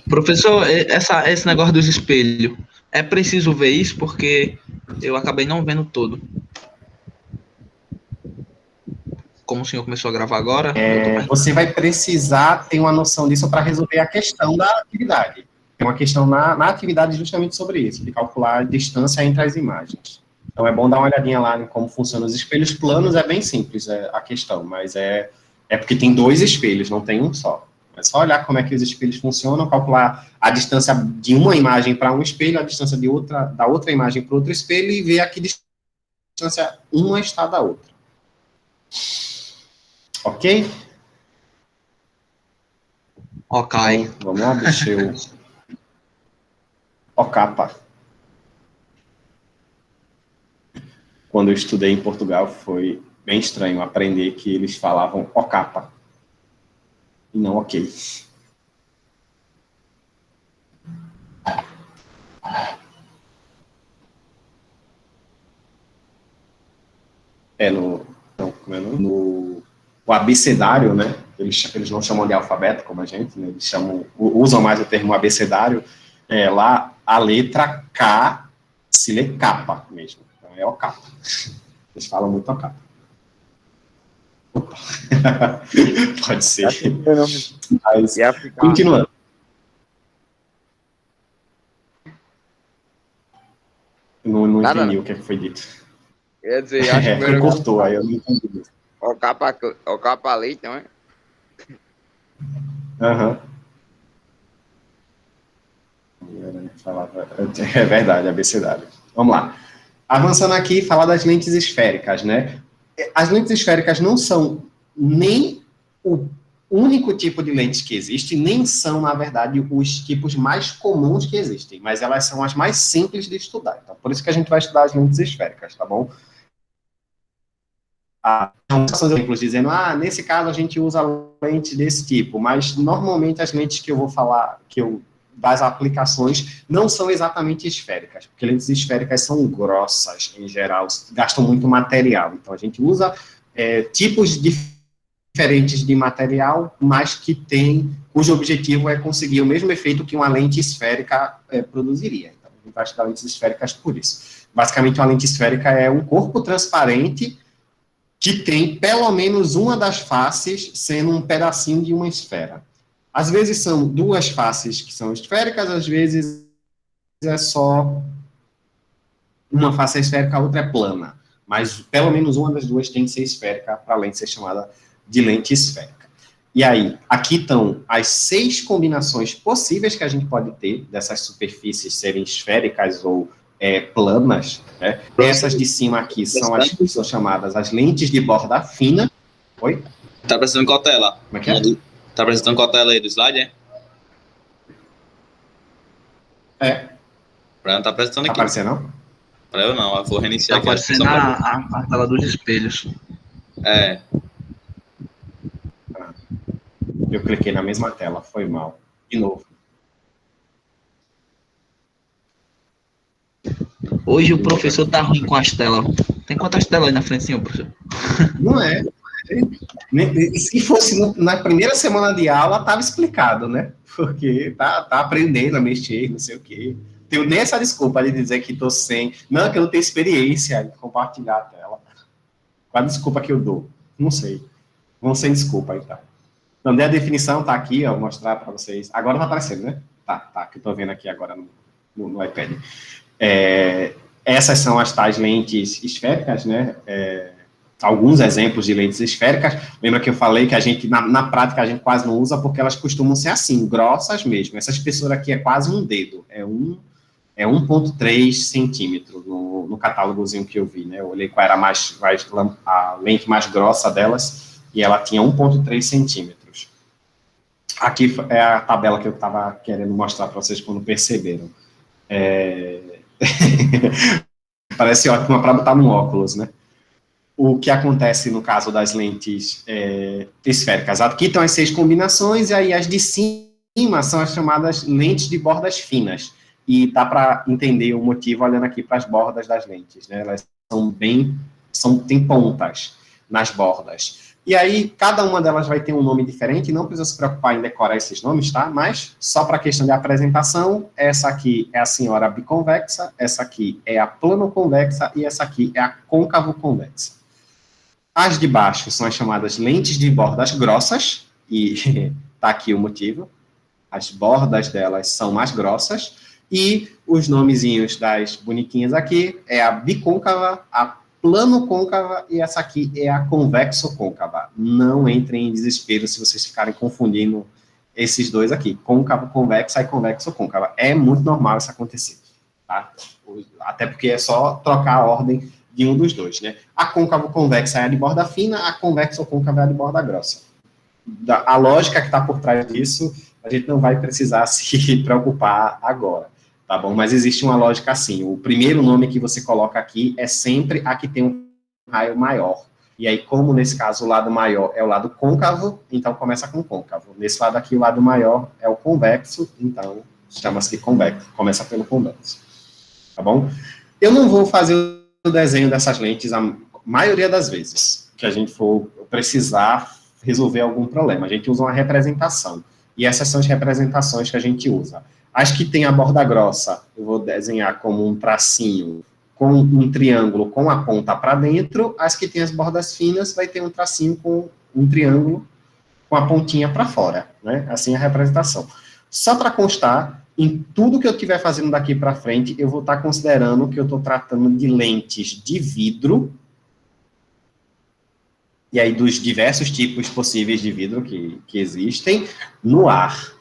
Professor, esse negócio dos espelhos, é preciso ver isso porque eu acabei não vendo todo. Como o senhor começou a gravar agora, você vai precisar ter uma noção disso para resolver a questão da atividade. Tem uma questão na atividade justamente sobre isso, de calcular a distância entre as imagens. Então, é bom dar uma olhadinha lá em como funcionam os espelhos planos, é bem simples a questão, mas é porque tem 2 espelhos, não tem um só. É só olhar como é que os espelhos funcionam, calcular a distância de uma imagem para um espelho, a distância da outra imagem para outro espelho e ver a que distância uma está da outra. Ok? Ok. Então, vamos lá, deixa eu... Ocapa. Quando eu estudei em Portugal, foi bem estranho aprender que eles falavam Ocapa. E não ok. No abecedário, né? Eles não chamam de alfabeto como a gente, né? Eles usam mais o termo abecedário. Lá, a letra K se lê capa mesmo. Então, é Ocapa. Eles falam muito Ocapa. Opa. Pode ser. Mas, continuando. Não entendi o que foi dito. Quer dizer, acho que cortou, aí eu não entendi. O capa leite, não é? Aham. É verdade, abecedário. Vamos lá. Avançando aqui, falar das lentes esféricas, né? As lentes esféricas não são nem o único tipo de lentes que existe, nem são, na verdade, os tipos mais comuns que existem, mas elas são as mais simples de estudar. Então, por isso que a gente vai estudar as lentes esféricas, tá bom? Exemplos dizendo, nesse caso a gente usa lente desse tipo, mas normalmente as lentes que eu vou falar, das aplicações, não são exatamente esféricas, porque lentes esféricas são grossas, em geral, gastam muito material. Então, a gente usa tipos diferentes de material, mas cujo objetivo é conseguir o mesmo efeito que uma lente esférica produziria. Então, a gente vai estudar lentes esféricas por isso. Basicamente, uma lente esférica é um corpo transparente que tem pelo menos uma das faces sendo um pedacinho de uma esfera. Às vezes são 2 faces que são esféricas, às vezes é só uma face esférica, a outra é plana. Mas pelo menos uma das 2 tem que ser esférica para a lente ser chamada de lente esférica. E aí, aqui estão as 6 combinações possíveis que a gente pode ter dessas superfícies serem esféricas ou planas, né? Essas de cima aqui são as que são chamadas as lentes de borda fina. Oi? Tá precisando qual tela? Como é que é? Tá apresentando qual tela aí do slide, Pra não tá apresentando aqui. Tá aparecendo, não? Pra eu não, eu vou reiniciar tá aqui. aparecendo a tela dos espelhos. Eu cliquei na mesma tela, foi mal. De novo. Hoje o professor tá ruim com as telas. Tem quantas telas aí na frente, senhor, professor? Não é. Se fosse na primeira semana de aula, estava explicado, né? Porque tá aprendendo a mexer, não sei o quê. Tenho nem essa desculpa de dizer que estou sem... Não, que eu não tenho experiência de compartilhar a tela. Qual a desculpa que eu dou? Não sei. Vão sem desculpa, então. Então, a definição tá aqui, ó, vou mostrar para vocês. Agora tá aparecendo, né? Tá, que eu tô vendo aqui agora no iPad. Essas são as tais lentes esféricas, né? Alguns exemplos de lentes esféricas. Lembra que eu falei que a gente, na prática, a gente quase não usa porque elas costumam ser assim, grossas mesmo. Essa espessura aqui é quase um dedo, é 1,3 centímetro no catálogozinho que eu vi, né? Eu olhei qual era a lente mais grossa delas e ela tinha 1,3 centímetros. Aqui é a tabela que eu estava querendo mostrar para vocês quando perceberam. Parece ótimo para botar no óculos, né? O que acontece no caso das lentes esféricas? Aqui estão as 6 combinações, e aí as de cima são as chamadas lentes de bordas finas. E dá para entender o motivo olhando aqui para as bordas das lentes, né? Elas têm pontas nas bordas. E aí, cada uma delas vai ter um nome diferente, não precisa se preocupar em decorar esses nomes, tá? Mas, só para questão de apresentação, essa aqui é a senhora biconvexa, essa aqui é a plano-convexa e essa aqui é a côncavo-convexa. As de baixo são as chamadas lentes de bordas grossas, e tá aqui o motivo. As bordas delas são mais grossas, e os nomezinhos das bonitinhas aqui é a bicôncava, a plano-côncava, e essa aqui é a convexo-côncava. Não entrem em desespero se vocês ficarem confundindo esses dois aqui, côncavo-convexa e convexo-côncava. É muito normal isso acontecer, tá? Até porque é só trocar a ordem de um dos dois, né? A côncavo-convexa é a de borda fina, a convexo-côncava é a de borda grossa. A lógica que está por trás disso, a gente não vai precisar se preocupar agora, tá bom? Mas existe uma lógica assim, o primeiro nome que você coloca aqui é sempre a que tem um raio maior. E aí, como nesse caso o lado maior é o lado côncavo, então começa com côncavo. Nesse lado aqui, o lado maior é o convexo, então chama-se de convexo, começa pelo convexo, tá bom? Eu não vou fazer o desenho dessas lentes a maioria das vezes que a gente for precisar resolver algum problema. A gente usa uma representação. E essas são as representações que a gente usa. As que tem a borda grossa, eu vou desenhar como um tracinho com um triângulo com a ponta para dentro. As que tem as bordas finas, vai ter um tracinho com um triângulo com a pontinha para fora, né? Assim é a representação. Só para constar, em tudo que eu estiver fazendo daqui para frente, eu vou estar considerando que eu estou tratando de lentes de vidro, e aí dos diversos tipos possíveis de vidro que existem, no ar.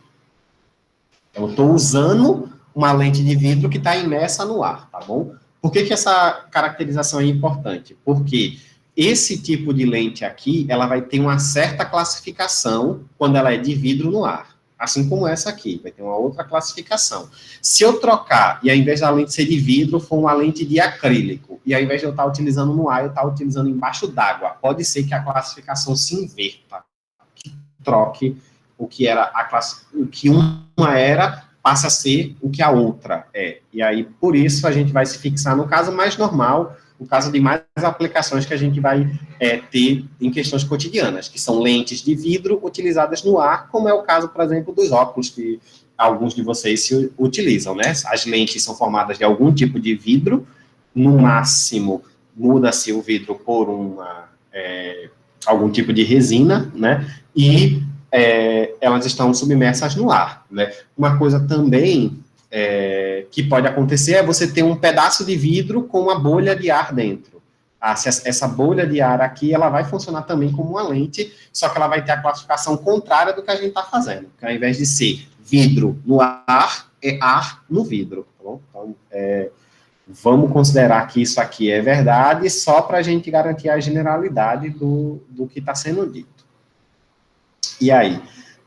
Eu estou usando uma lente de vidro que está imersa no ar, tá bom? Por que essa caracterização é importante? Porque esse tipo de lente aqui, ela vai ter uma certa classificação quando ela é de vidro no ar. Assim como essa aqui, vai ter uma outra classificação. Se eu trocar, e ao invés da lente ser de vidro, for uma lente de acrílico, e ao invés de eu estar utilizando no ar, eu estar utilizando embaixo d'água, pode ser que a classificação se inverta, que troque o que era o que uma era, passa a ser o que a outra é. E aí, por isso, a gente vai se fixar no caso mais normal, no caso de mais aplicações que a gente vai ter em questões cotidianas, que são lentes de vidro utilizadas no ar, como é o caso, por exemplo, dos óculos que alguns de vocês se utilizam, né? As lentes são formadas de algum tipo de vidro, no máximo muda-se o vidro por algum tipo de resina, né? E elas estão submersas no ar, né? Uma coisa também que pode acontecer é você ter um pedaço de vidro com uma bolha de ar dentro. Essa bolha de ar aqui, ela vai funcionar também como uma lente, só que ela vai ter a classificação contrária do que a gente está fazendo, que ao invés de ser vidro no ar, é ar no vidro, tá bom? Então, vamos considerar que isso aqui é verdade, só para a gente garantir a generalidade do que está sendo dito. E aí,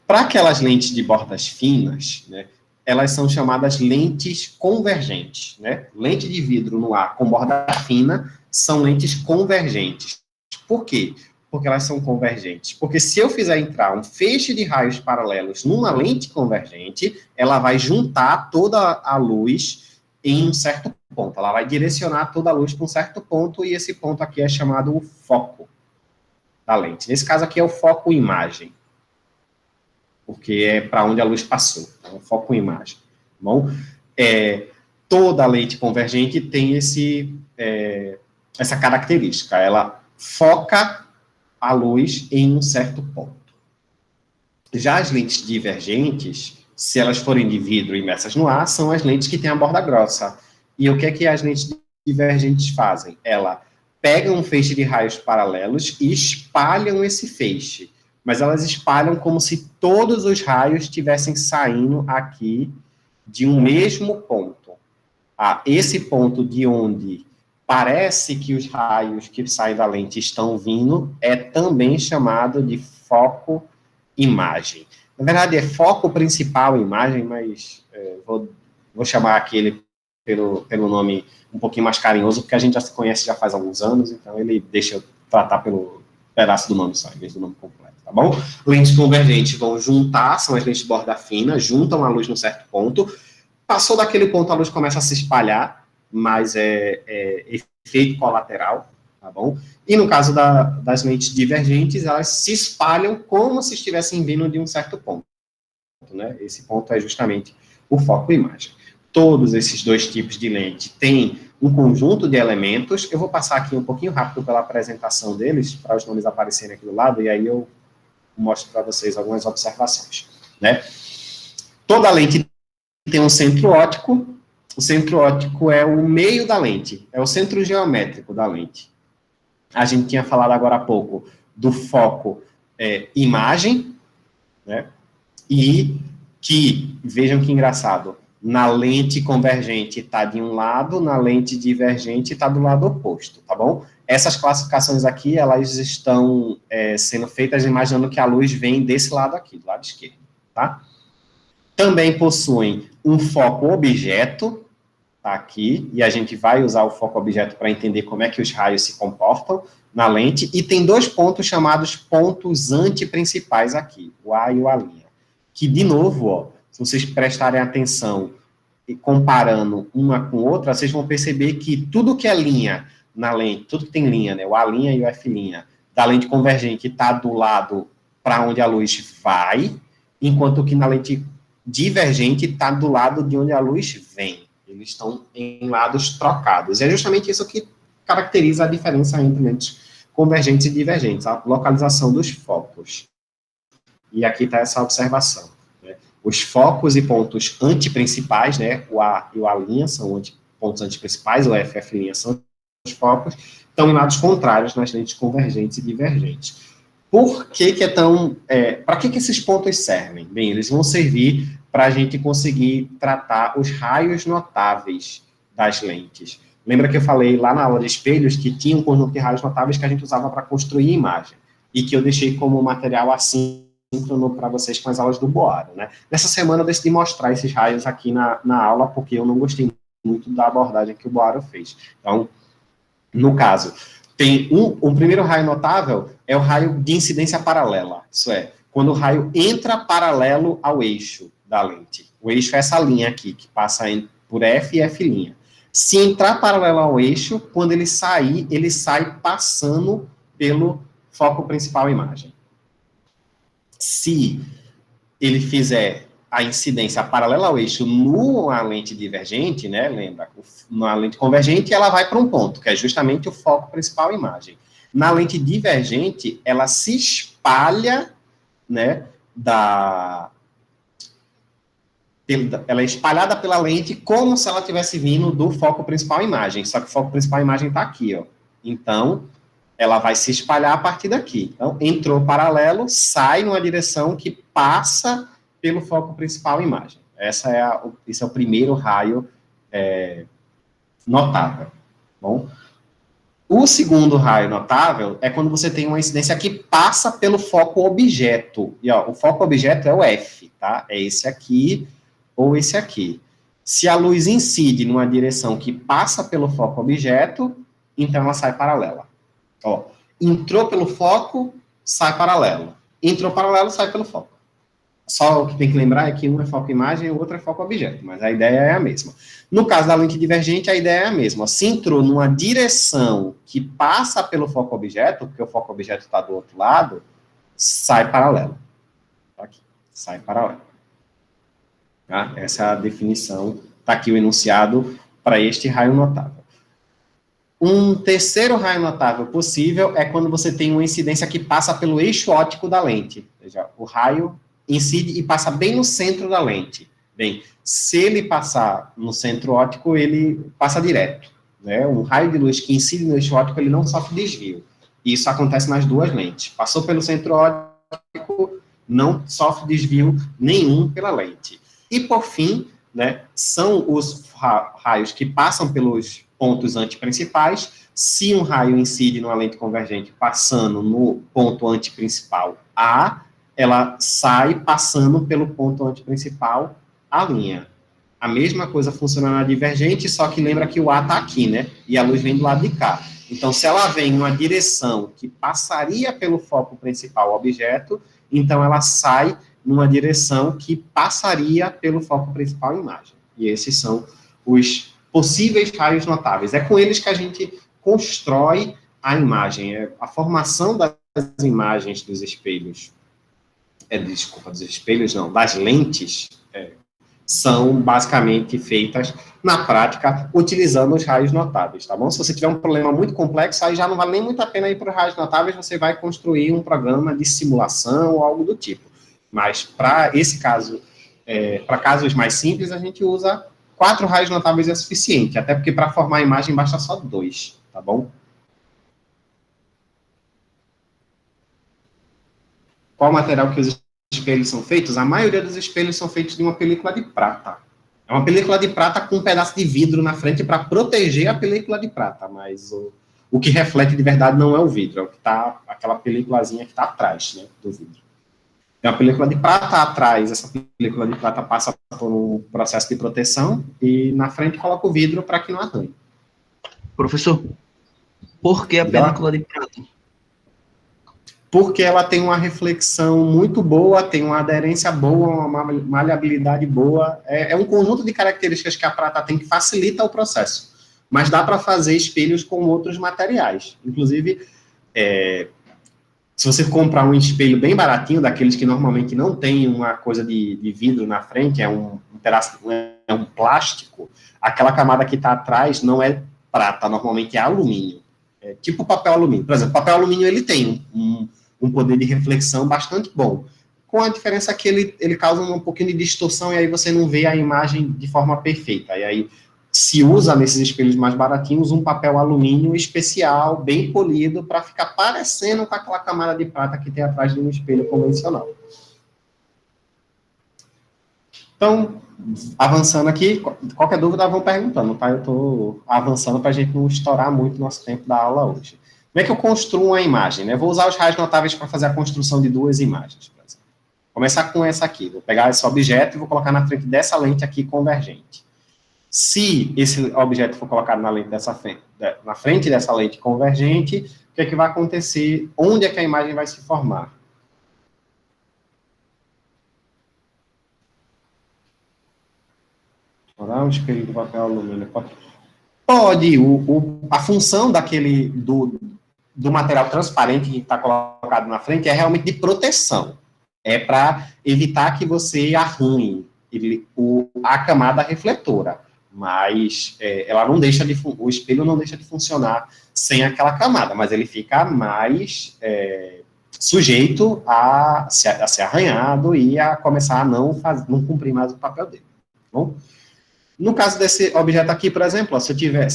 para aquelas lentes de bordas finas, né, elas são chamadas lentes convergentes, né? Lente de vidro no ar com borda fina são lentes convergentes. Por quê? Porque elas são convergentes. Porque se eu fizer entrar um feixe de raios paralelos numa lente convergente, ela vai juntar toda a luz em um certo ponto. Ela vai direcionar toda a luz para um certo ponto, e esse ponto aqui é chamado o foco da lente. Nesse caso aqui é o foco imagem, porque é para onde a luz passou, então, foco imagem, tá bom? Toda lente convergente tem essa característica, ela foca a luz em um certo ponto. Já as lentes divergentes, se elas forem de vidro imersas no ar, são as lentes que têm a borda grossa. E o que é que as lentes divergentes fazem? Ela pega um feixe de raios paralelos e espalham esse feixe, mas elas espalham como se todos os raios estivessem saindo aqui de um mesmo ponto. Esse ponto de onde parece que os raios que saem da lente estão vindo é também chamado de foco imagem. Na verdade, é foco principal imagem, mas vou chamar aquele pelo nome um pouquinho mais carinhoso, porque a gente já se conhece já faz alguns anos, então ele deixa eu tratar pelo pedaço do nome só, em vez do nome completo, tá bom? Lentes convergentes vão juntar, são as lentes de borda fina, juntam a luz num certo ponto, passou daquele ponto a luz começa a se espalhar, mas é efeito colateral, tá bom? E no caso das lentes divergentes, elas se espalham como se estivessem vindo de um certo ponto, né? Esse ponto é justamente o foco e imagem. Todos esses dois tipos de lente têm um conjunto de elementos. Eu vou passar aqui um pouquinho rápido pela apresentação deles, para os nomes aparecerem aqui do lado, e aí eu mostro para vocês algumas observações, né? Toda lente tem um centro óptico. O centro óptico é o meio da lente, é o centro geométrico da lente. A gente tinha falado agora há pouco do foco imagem, né? E que, vejam que engraçado, na lente convergente está de um lado, na lente divergente está do lado oposto, tá bom? Essas classificações aqui, elas estão sendo feitas imaginando que a luz vem desse lado aqui, do lado esquerdo, tá? Também possuem um foco objeto, tá aqui, e a gente vai usar o foco objeto para entender como é que os raios se comportam na lente, e tem dois pontos chamados pontos antiprincipais aqui, o A e o A', que, de novo, ó, se vocês prestarem atenção e comparando uma com outra, vocês vão perceber que tudo que é linha na lente, tudo que tem linha, né, o A' e o F', da lente convergente está do lado para onde a luz vai, enquanto que na lente divergente está do lado de onde a luz vem. Eles estão em lados trocados. E é justamente isso que caracteriza a diferença entre lentes convergentes e divergentes, a localização dos focos. E aqui está essa observação, né? Os focos e pontos antiprincipais, né, o A e o A' são pontos antiprincipais, o F e F' são os focos, estão em lados contrários nas lentes convergentes e divergentes. Por que que é tão... para que esses pontos servem? Bem, eles vão servir para a gente conseguir tratar os raios notáveis das lentes. Lembra que eu falei lá na aula de espelhos que tinha um conjunto de raios notáveis que a gente usava para construir imagem, e que eu deixei como material assíncrono para vocês com as aulas do Boaro, né? Nessa semana eu decidi mostrar esses raios aqui na aula, porque eu não gostei muito da abordagem que o Boaro fez. Então, no caso, tem um primeiro raio notável, é o raio de incidência paralela, isso é, quando o raio entra paralelo ao eixo da lente. O eixo é essa linha aqui, que passa por F e F'. Se entrar paralelo ao eixo, quando ele sai passando pelo foco principal imagem. Se ele fizer a incidência paralela ao eixo numa lente divergente, né, lembra, na lente convergente, ela vai para um ponto, que é justamente o foco principal imagem. Na lente divergente, ela se espalha, né, ela é espalhada pela lente como se ela estivesse vindo do foco principal imagem, só que o foco principal imagem está aqui, ó. Então, ela vai se espalhar a partir daqui. Então, entrou paralelo, sai numa direção que passa pelo foco principal imagem. Esse é o primeiro raio notável. Bom, o segundo raio notável é quando você tem uma incidência que passa pelo foco objeto. E, ó, o foco objeto é o F, tá? É esse aqui ou esse aqui. Se a luz incide numa direção que passa pelo foco objeto, então ela sai paralela. Ó, entrou pelo foco, sai paralelo. Entrou paralelo, sai pelo foco. Só o que tem que lembrar é que um é foco imagem e o outro é foco objeto, mas a ideia é a mesma. No caso da lente divergente, a ideia é a mesma. Se entrou numa direção que passa pelo foco objeto, porque o foco objeto está do outro lado, sai paralelo. Aqui, sai paralelo. Tá? Essa é a definição, está aqui o enunciado para este raio notável. Um terceiro raio notável possível é quando você tem uma incidência que passa pelo eixo óptico da lente. Ou seja, o raio incide e passa bem no centro da lente. Bem, se ele passar no centro óptico, ele passa direto, né? Um raio de luz que incide no eixo óptico, ele não sofre desvio. E isso acontece nas duas lentes. Passou pelo centro óptico, não sofre desvio nenhum pela lente. E, por fim, né, são os raios que passam pelos pontos antiprincipais. Se um raio incide numa lente convergente passando no ponto antiprincipal A, ela sai passando pelo ponto antiprincipal A'. A mesma coisa funciona na divergente, só que lembra que o A está aqui, né? E a luz vem do lado de cá. Então, se ela vem em uma direção que passaria pelo foco principal objeto, então ela sai numa direção que passaria pelo foco principal imagem. E esses são os possíveis raios notáveis. É com eles que a gente constrói a imagem, a formação das imagens dos espelhos, dos espelhos não, das lentes, são basicamente feitas na prática utilizando os raios notáveis, tá bom? Se você tiver um problema muito complexo, aí já não vale nem muito a pena ir para os raios notáveis, você vai construir um programa de simulação ou algo do tipo. Mas para esse caso, para casos mais simples, a gente usa 4 raios notáveis é suficiente, até porque para formar a imagem basta só 2, tá bom? Qual material que os espelhos são feitos? A maioria dos espelhos são feitos de uma película de prata. É uma película de prata com um pedaço de vidro na frente para proteger a película de prata, mas o que reflete de verdade não é o vidro, é o que tá, aquela películazinha que está atrás, né, do vidro. É uma película de prata atrás, essa película de prata passa por um processo de proteção e na frente coloca o vidro para que não arranhe. Professor, por que a película de prata? Porque ela tem uma reflexão muito boa, tem uma aderência boa, uma maleabilidade boa. É um conjunto de características que a prata tem que facilita o processo. Mas dá para fazer espelhos com outros materiais. Inclusive, se você comprar um espelho bem baratinho, daqueles que normalmente não tem uma coisa de vidro na frente, é um pedaço, é um plástico, aquela camada que está atrás não é prata, normalmente é alumínio. É tipo papel alumínio. Por exemplo, papel alumínio ele tem um poder de reflexão bastante bom, com a diferença que ele causa um pouquinho de distorção e aí você não vê a imagem de forma perfeita. E aí se usa nesses espelhos mais baratinhos um papel alumínio especial, bem polido, para ficar parecendo com aquela camada de prata que tem atrás de um espelho convencional. Então, avançando aqui, qualquer dúvida vão perguntando, tá? Eu estou avançando para a gente não estourar muito o nosso tempo da aula hoje. Como é que eu construo uma imagem? Né? Vou usar os raios notáveis para fazer a construção de 2 imagens. Por exemplo. Vou começar com essa aqui. Vou pegar esse objeto e vou colocar na frente dessa lente aqui convergente. Se esse objeto for colocado na frente dessa lente convergente, o que é que vai acontecer? Onde é que a imagem vai se formar? Vou dar um espelho de papel alumínio. Pode, a função do material transparente que está colocado na frente é realmente de proteção. É para evitar que você arranhe a camada refletora. Mas ela não deixa o espelho não deixa de funcionar sem aquela camada, mas ele fica mais sujeito a ser arranhado e a começar a não cumprir mais o papel dele. Tá bom? No caso desse objeto aqui, por exemplo, se eu tiver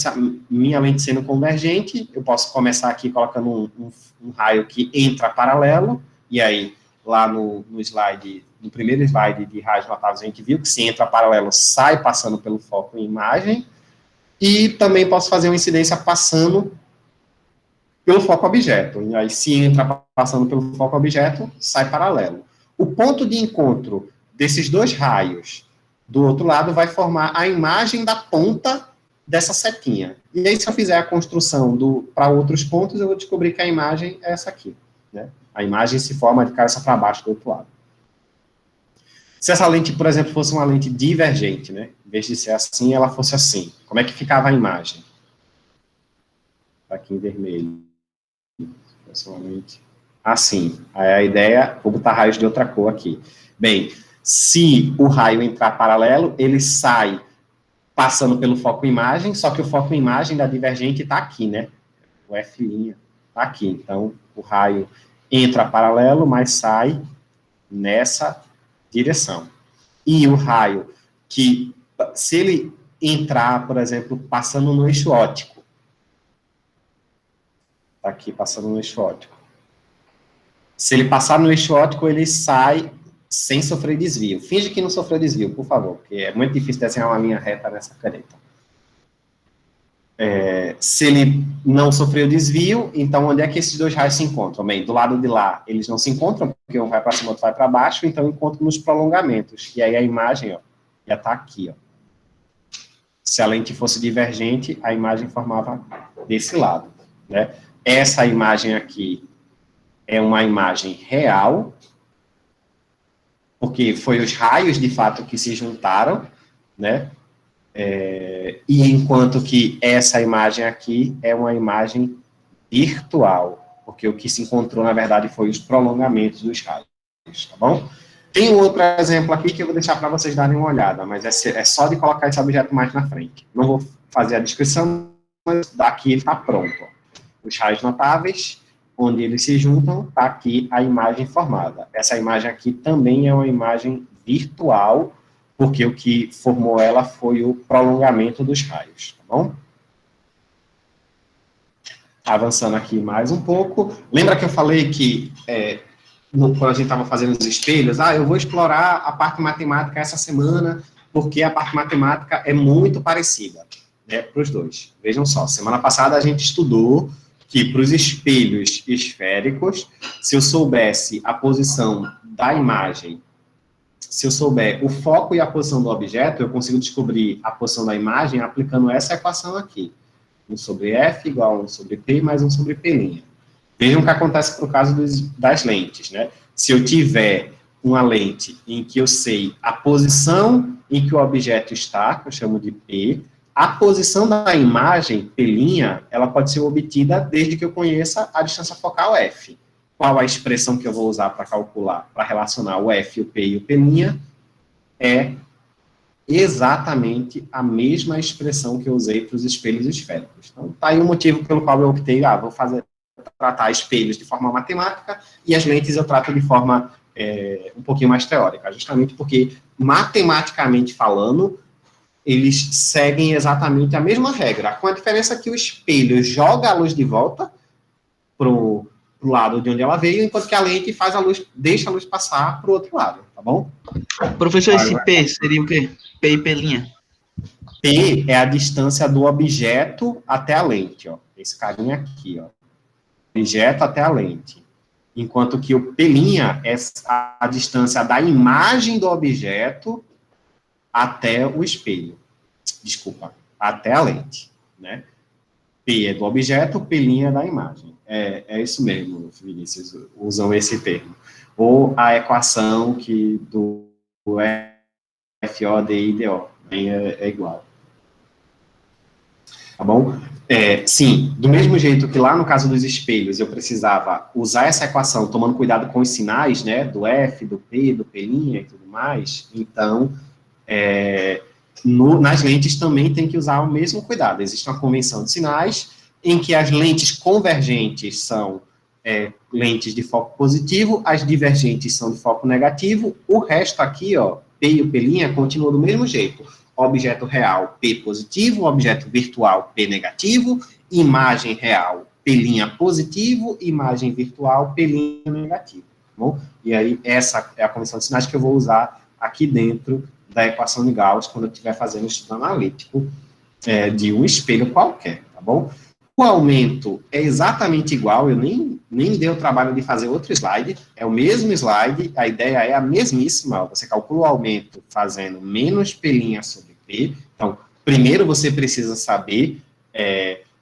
minha lente sendo convergente, eu posso começar aqui colocando um raio que entra paralelo, e aí, lá no primeiro slide de raios notáveis, a gente viu que se entra paralelo, sai passando pelo foco em imagem, e também posso fazer uma incidência passando pelo foco objeto, e aí se entra passando pelo foco objeto, sai paralelo. O ponto de encontro desses 2 raios do outro lado vai formar a imagem da ponta dessa setinha. E aí, se eu fizer a construção para outros pontos, eu vou descobrir que a imagem é essa aqui. Né? A imagem se forma de cabeça para baixo do outro lado. Se essa lente, por exemplo, fosse uma lente divergente, né? Em vez de ser assim, ela fosse assim. Como é que ficava a imagem? Aqui em vermelho. Assim. Aí a ideia, vou botar raios de outra cor aqui. Bem, se o raio entrar paralelo, ele sai passando pelo foco imagem, só que o foco imagem da divergente está aqui, né? O F' está aqui. Então, o raio entra paralelo, mas sai nessa direção. E o raio que, se ele entrar, por exemplo, passando no eixo óptico, está aqui passando no eixo óptico. Se ele passar no eixo óptico, ele sai sem sofrer desvio. Finge que não sofreu desvio, por favor, porque é muito difícil desenhar uma linha reta nessa caneta. Se ele não sofreu desvio, então onde é que esses 2 raios se encontram? Bem, do lado de lá, eles não se encontram, porque um vai para cima, outro vai para baixo, então encontram nos prolongamentos. E aí a imagem, ó, já está aqui, ó. Se a lente fosse divergente, a imagem formava desse lado, né? Essa imagem aqui é uma imagem real, porque foi os raios, de fato, que se juntaram, né? E enquanto que essa imagem aqui é uma imagem virtual, porque o que se encontrou, na verdade, foi os prolongamentos dos raios, tá bom? Tem um outro exemplo aqui que eu vou deixar para vocês darem uma olhada, mas é só de colocar esse objeto mais na frente. Não vou fazer a descrição, mas daqui ele está pronto. Ó. Os raios notáveis, onde eles se juntam, está aqui a imagem formada. Essa imagem aqui também é uma imagem virtual, porque o que formou ela foi o prolongamento dos raios, tá bom? Avançando aqui mais um pouco. Lembra que eu falei que, quando a gente estava fazendo os espelhos, eu vou explorar a parte matemática essa semana, porque a parte matemática é muito parecida, né, para os dois. Vejam só, semana passada a gente estudou que para os espelhos esféricos, se eu soubesse a posição da imagem, se eu souber o foco e a posição do objeto, eu consigo descobrir a posição da imagem aplicando essa equação aqui. 1 sobre F igual a 1 sobre P mais 1 sobre P'. Vejam o que acontece para o caso das lentes, né? Se eu tiver uma lente em que eu sei a posição em que o objeto está, que eu chamo de P, a posição da imagem, P', ela pode ser obtida desde que eu conheça a distância focal F. Qual a expressão que eu vou usar para calcular, para relacionar o F, o P e o P', é exatamente a mesma expressão que eu usei para os espelhos esféricos. Então, está aí o motivo pelo qual eu optei, vou tratar espelhos de forma matemática e as lentes eu trato de forma um pouquinho mais teórica, justamente porque, matematicamente falando, eles seguem exatamente a mesma regra, com a diferença que o espelho joga a luz de volta para o lado de onde ela veio, enquanto que a lente faz a luz, deixa a luz passar para o outro lado, tá bom? Professor, esse P seria o quê? P e P'. P é a distância do objeto até a lente, ó. Esse carinha aqui, ó. Objeto até a lente. Enquanto que o P' é a distância da imagem do objeto até o espelho. Desculpa, até a lente, né? P é do objeto, P' é da imagem. É isso mesmo, Vinícius, usam esse termo. Ou a equação do FO, DI, DO, é igual. Tá bom? Sim, do mesmo jeito que lá no caso dos espelhos eu precisava usar essa equação tomando cuidado com os sinais, né, do F, do P, do P' e tudo mais, então, nas lentes também tem que usar o mesmo cuidado. Existe uma convenção de sinais em que as lentes convergentes são lentes de foco positivo, as divergentes são de foco negativo, o resto aqui, ó, P e o P' continua do mesmo jeito. Objeto real, P positivo, objeto virtual, P negativo, imagem real, P' positivo, imagem virtual, P' negativo, tá bom? E aí, essa é a convenção de sinais que eu vou usar aqui dentro da equação de Gauss, quando eu estiver fazendo um estudo analítico de um espelho qualquer, tá bom? O aumento é exatamente igual, eu nem me dei o trabalho de fazer outro slide, é o mesmo slide, a ideia é a mesmíssima, você calcula o aumento fazendo menos P' sobre P, então, primeiro você precisa saber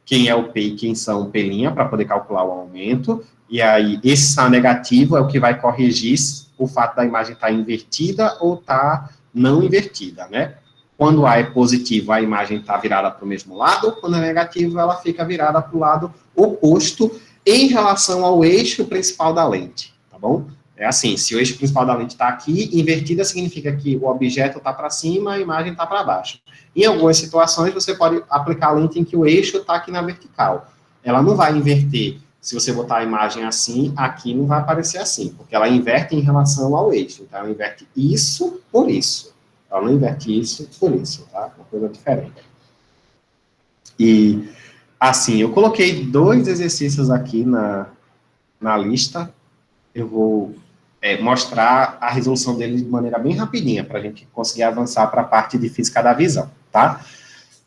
quem é o P e quem são o P' para poder calcular o aumento, e aí esse sinal negativo é o que vai corrigir o fato da imagem estar invertida ou estar não invertida, né? Quando A é positivo, a imagem está virada para o mesmo lado, quando é negativo, ela fica virada para o lado oposto em relação ao eixo principal da lente, tá bom? É assim, se o eixo principal da lente está aqui, invertida significa que o objeto está para cima, a imagem está para baixo. Em algumas situações, você pode aplicar a lente em que o eixo está aqui na vertical. Ela não vai inverter. Se você botar a imagem assim, aqui não vai aparecer assim, porque ela inverte em relação ao eixo. Então, ela inverte isso por isso. Ela não inverte isso por isso, tá? Uma coisa diferente. E, assim, eu coloquei 2 exercícios aqui na lista. Eu vou mostrar a resolução deles de maneira bem rapidinha, para a gente conseguir avançar para a parte de física da visão, tá?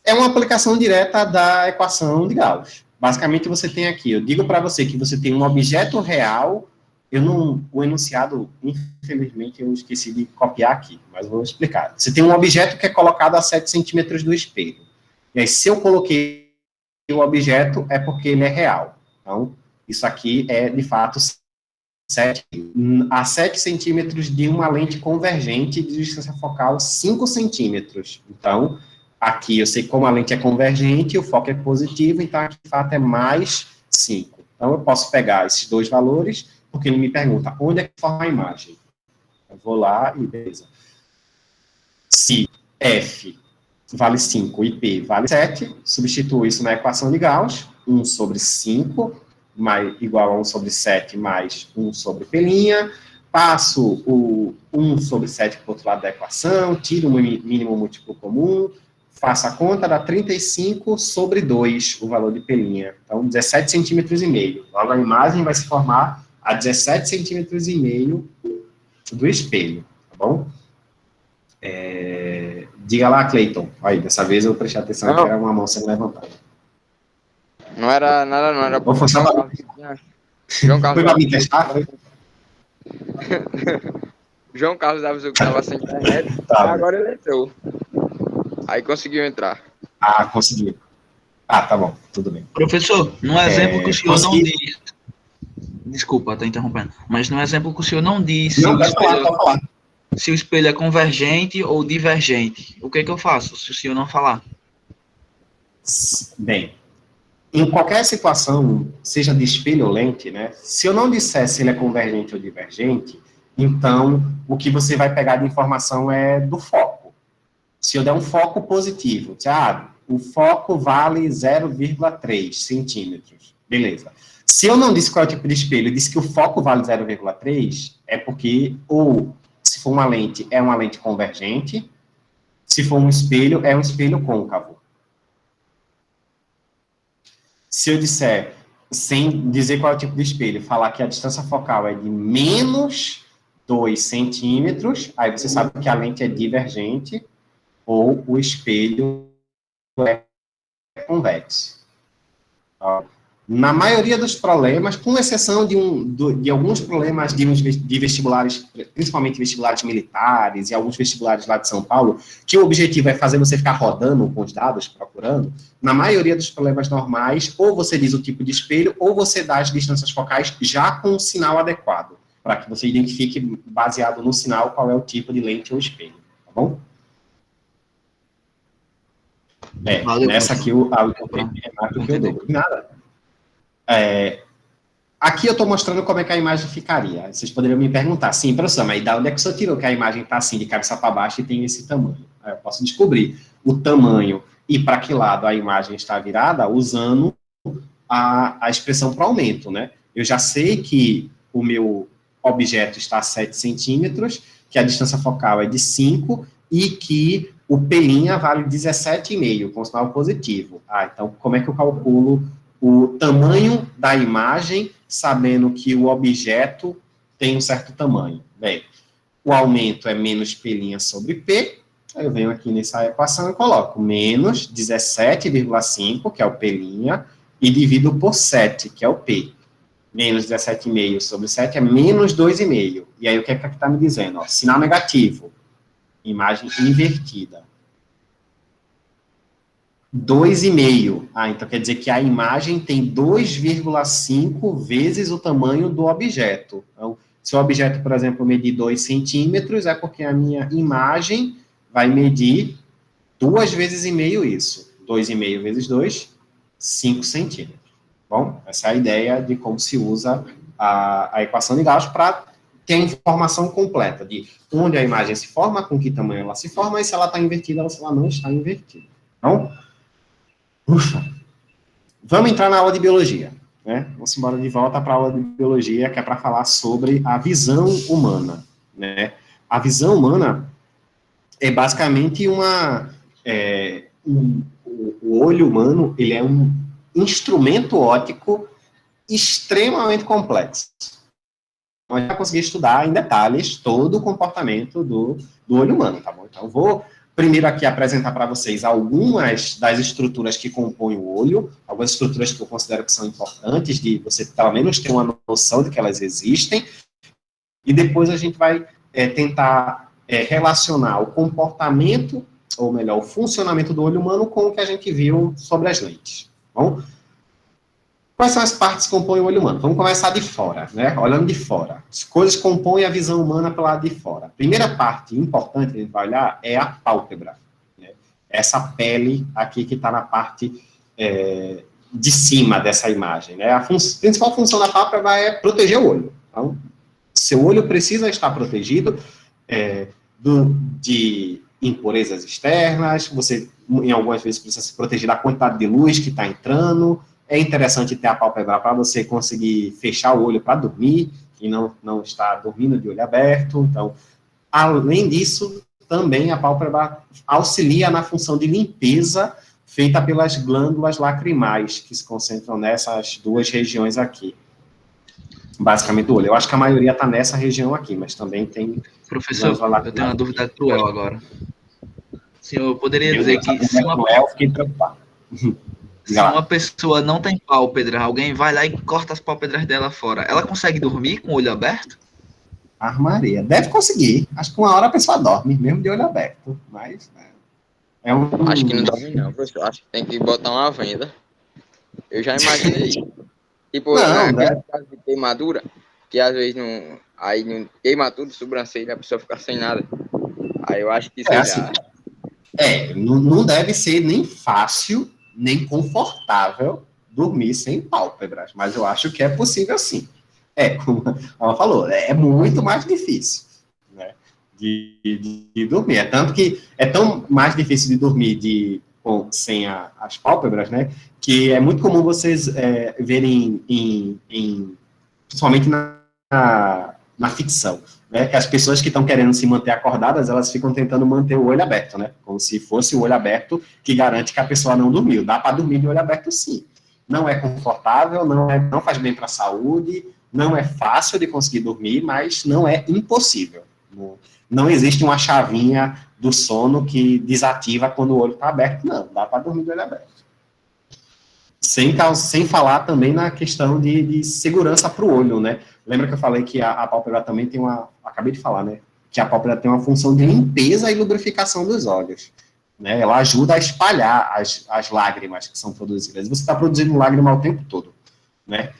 É uma aplicação direta da equação de Gauss. Basicamente, você tem aqui, eu digo para você que você tem um objeto real. O enunciado, infelizmente, eu esqueci de copiar aqui, mas vou explicar. Você tem um objeto que é colocado a 7 centímetros do espelho. E aí, se eu coloquei o objeto, é porque ele é real. Então, isso aqui é, de fato, a 7 centímetros de uma lente convergente de distância focal 5 centímetros. Então, aqui eu sei como a lente é convergente, o foco é positivo, então, aqui, de fato, é mais 5. Então, eu posso pegar esses dois valores, porque ele me pergunta onde é que forma a imagem. Eu vou lá e beleza. Se F vale 5 e P vale 7, substituo isso na equação de Gauss, 1 sobre 5 igual a 1 sobre 7 mais 1 sobre P', passo o 1 sobre 7 para o outro lado da equação, tiro o mínimo múltiplo comum, faço a conta, dá 35 sobre 2 o valor de P'. Então, 17 centímetros e meio. Logo, a imagem vai se formar a 17 centímetros e meio do espelho, tá bom? Diga lá, Cleiton. Aí, dessa vez eu prestei atenção que era uma mão sendo levantada. Não era nada, não. Era Ou foi só pra... João Carlos. Foi pra me testar? João Carlos avisou que estava sem internet. Tá. Agora ele entrou. Aí conseguiu entrar. Ah, consegui. Ah, tá bom. Tudo bem. Professor, no exemplo que o senhor consegui. não diz... Desculpa, estou interrompendo. Mas no exemplo que o senhor não disse... Não, pode falar. Se o espelho é convergente ou divergente, o que eu faço se o senhor não falar? Bem, em qualquer situação, seja de espelho ou lente, né? Se eu não disser se ele é convergente ou divergente, então o que você vai pegar de informação é do foco. Se eu der um foco positivo, o foco vale 0,3 centímetros. Beleza. Se eu não disse qual é o tipo de espelho, eu disse que o foco vale 0,3, é porque ou se for uma lente, é uma lente convergente. Se for um espelho, é um espelho côncavo. Se eu disser, sem dizer qual é o tipo de espelho, falar que a distância focal é de menos 2 centímetros, aí você sabe que a lente é divergente ou o espelho é convexo. Na maioria dos problemas, com exceção de alguns problemas de vestibulares, principalmente vestibulares militares e alguns vestibulares lá de São Paulo, que o objetivo é fazer você ficar rodando com os dados, procurando, na maioria dos problemas normais, ou você diz o tipo de espelho, ou você dá as distâncias focais já com o sinal adequado, para que você identifique, baseado no sinal, qual é o tipo de lente ou espelho, tá bom? Valeu, nessa aqui o Renato que eu dou. Nada. Aqui eu estou mostrando como é que a imagem ficaria. Vocês poderiam me perguntar, sim, professor, mas da onde é que o senhor tirou que a imagem está assim, de cabeça para baixo e tem esse tamanho? Eu posso descobrir o tamanho e para que lado a imagem está virada usando a expressão para aumento, né? Eu já sei que o meu objeto está a 7 centímetros, que a distância focal é de 5 e que o P' vale 17,5, com sinal positivo. Então, como é que eu calculo o tamanho da imagem, sabendo que o objeto tem um certo tamanho? Bem, o aumento é menos P' sobre P, aí eu venho aqui nessa equação e coloco menos 17,5, que é o P', e divido por 7, que é o P. Menos 17,5 sobre 7 é menos 2,5. E aí o que é que está me dizendo? Sinal negativo, imagem invertida. 2,5. Então quer dizer que a imagem tem 2,5 vezes o tamanho do objeto. Então, se o objeto, por exemplo, medir 2 centímetros, é porque a minha imagem vai medir 2 vezes e meio isso. 2,5 vezes 2, 5 centímetros. Bom, essa é a ideia de como se usa a equação de Gauss para ter a informação completa de onde a imagem se forma, com que tamanho ela se forma, e se ela está invertida ou se ela não está invertida. Então, vamos entrar na aula de biologia, né? Vamos embora de volta para a aula de biologia, que é para falar sobre a visão humana, né? A visão humana é basicamente o olho humano, ele é um instrumento óptico extremamente complexo. Nós já conseguimos estudar em detalhes todo o comportamento do olho humano, tá bom? Então, eu vou primeiro aqui apresentar para vocês algumas das estruturas que compõem o olho, algumas estruturas que eu considero que são importantes, de você pelo menos ter uma noção de que elas existem, e depois a gente vai tentar relacionar o comportamento, ou melhor, o funcionamento do olho humano com o que a gente viu sobre as lentes. Bom, quais são as partes que compõem o olho humano? Vamos começar de fora, né? Olhando de fora. As coisas que compõem a visão humana pelo lado de fora. A primeira parte importante que a gente vai olhar é a pálpebra, né? Essa pele aqui que está na parte de cima dessa imagem, né? A principal função da pálpebra é proteger o olho. Então, seu olho precisa estar protegido de impurezas externas, você, em algumas vezes, precisa se proteger da quantidade de luz que está entrando. É interessante ter a pálpebra para você conseguir fechar o olho para dormir e não estar dormindo de olho aberto. Então, além disso, também a pálpebra auxilia na função de limpeza feita pelas glândulas lacrimais, que se concentram nessas duas regiões aqui. Basicamente do olho. Eu acho que a maioria está nessa região aqui, mas também tem... Professor, eu tenho uma dúvida cruel agora. O senhor poderia dizer que se uma... fiquei preocupado. Se uma pessoa não tem pálpebra, alguém vai lá e corta as pálpebras dela fora, ela consegue dormir com o olho aberto? Armaria. Deve conseguir. Acho que uma hora a pessoa dorme, mesmo de olho aberto. Mas é um... Acho que não dorme não, professor. Acho que tem que botar uma venda. Eu já imaginei isso. Tipo, naquele caso de queimadura, que às vezes não... Aí não queima tudo, sobrancelha, a pessoa fica sem nada. Aí eu acho que isso não deve ser nem fácil, nem confortável dormir sem pálpebras, mas eu acho que é possível sim. Como ela falou, é muito mais difícil, né, de dormir. É tanto que é tão mais difícil de dormir sem as pálpebras, né, que é muito comum vocês verem, principalmente na ficção, né, que as pessoas que estão querendo se manter acordadas, elas ficam tentando manter o olho aberto, né, como se fosse o olho aberto que garante que a pessoa não dormiu. Dá para dormir de olho aberto, sim. Não é confortável, não faz bem para a saúde, não é fácil de conseguir dormir, mas não é impossível. Não existe uma chavinha do sono que desativa quando o olho está aberto, não. Dá para dormir de olho aberto. Sem falar também na questão de segurança para o olho, né? Lembra que eu falei que a pálpebra também tem acabei de falar, né? Que a pálpebra tem uma função de limpeza e lubrificação dos olhos, né? Ela ajuda a espalhar as lágrimas que são produzidas. Você está produzindo lágrima o tempo todo, né?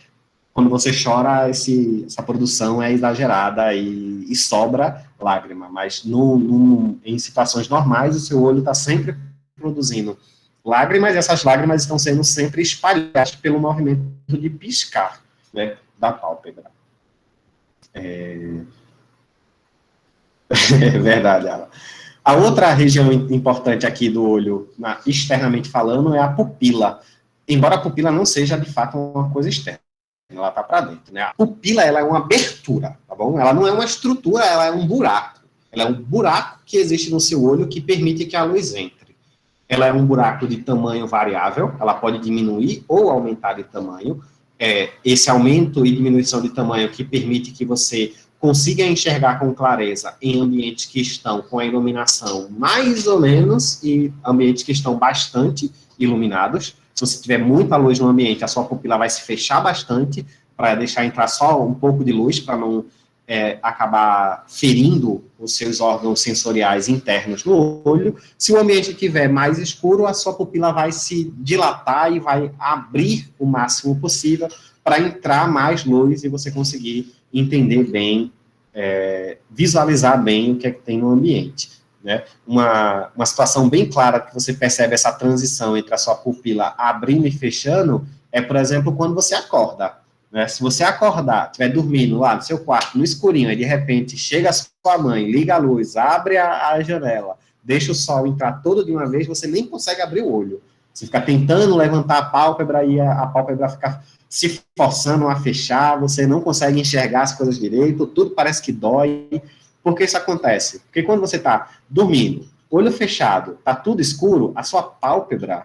Quando você chora, essa produção é exagerada e sobra lágrima, mas em situações normais, o seu olho está sempre produzindo lágrimas, e essas lágrimas estão sendo sempre espalhadas pelo movimento de piscar, né, da pálpebra. É verdade, Alan. A outra região importante aqui do olho, externamente falando, é a pupila. Embora a pupila não seja, de fato, uma coisa externa. Ela está para dentro, né? A pupila, ela é uma abertura, tá bom? Ela não é uma estrutura, ela é um buraco. Ela é um buraco que existe no seu olho que permite que a luz entre. Ela é um buraco de tamanho variável, ela pode diminuir ou aumentar de tamanho. Esse aumento e diminuição de tamanho que permite que você consiga enxergar com clareza em ambientes que estão com a iluminação mais ou menos e ambientes que estão bastante iluminados. Se você tiver muita luz no ambiente, a sua pupila vai se fechar bastante para deixar entrar só um pouco de luz, para não acabar ferindo os seus órgãos sensoriais internos no olho. Se o ambiente estiver mais escuro, a sua pupila vai se dilatar e vai abrir o máximo possível para entrar mais luz e você conseguir entender bem, visualizar bem o que é que tem no ambiente. Né? Uma situação bem clara que você percebe essa transição entre a sua pupila abrindo e fechando é, por exemplo, quando você acorda. Né? Se você acordar, estiver dormindo lá no seu quarto, no escurinho, e de repente chega a sua mãe, liga a luz, abre a janela, deixa o sol entrar todo de uma vez, você nem consegue abrir o olho. Você fica tentando levantar a pálpebra e a pálpebra fica se forçando a fechar, você não consegue enxergar as coisas direito, tudo parece que dói. Por que isso acontece? Porque quando você está dormindo, olho fechado, está tudo escuro, a sua pálpebra,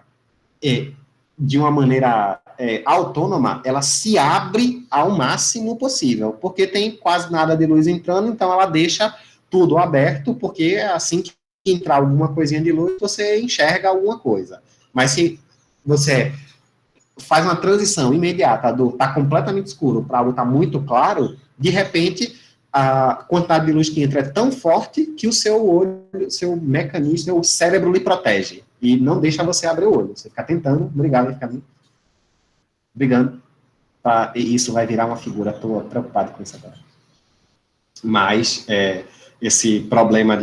de uma maneira autônoma, ela se abre ao máximo possível, porque tem quase nada de luz entrando, então ela deixa tudo aberto, porque assim que entrar alguma coisinha de luz, você enxerga alguma coisa. Mas se você faz uma transição imediata do tá completamente escuro para algo tá muito claro, de repente a quantidade de luz que entra é tão forte que o seu olho, seu mecanismo, o cérebro lhe protege e não deixa você abrir o olho. Você fica tentando, brigando, e isso vai virar uma figura. Estou preocupado com isso agora. Mas esse problema